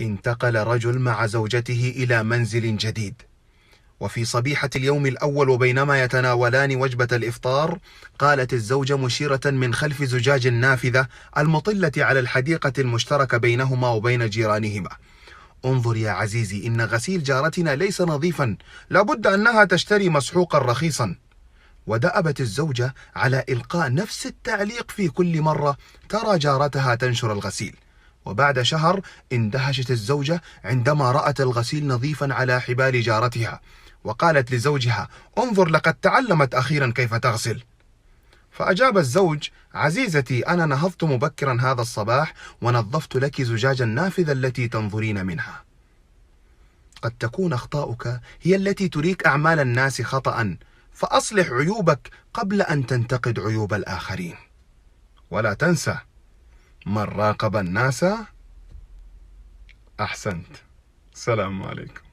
انتقل رجل مع زوجته إلى منزل جديد، وفي صبيحة اليوم الأول وبينما يتناولان وجبة الإفطار، قالت الزوجة مشيرة من خلف زجاج النافذة المطلة على الحديقة المشتركة بينهما وبين جيرانهما: انظر يا عزيزي، إن غسيل جارتنا ليس نظيفا، لابد أنها تشتري مسحوقا رخيصا. ودأبت الزوجة على إلقاء نفس التعليق في كل مرة ترى جارتها تنشر الغسيل. وبعد شهر اندهشت الزوجة عندما رأت الغسيل نظيفا على حبال جارتها، وقالت لزوجها: انظر، لقد تعلمت أخيرا كيف تغسل. فأجاب الزوج: عزيزتي، أنا نهضت مبكرا هذا الصباح ونظفت لك زجاج النافذة التي تنظرين منها. قد تكون أخطاؤك هي التي تريك أعمال الناس خطأ، فأصلح عيوبك قبل أن تنتقد عيوب الآخرين. ولا تنسى: من راقب الناس أحسنت. السلام عليكم.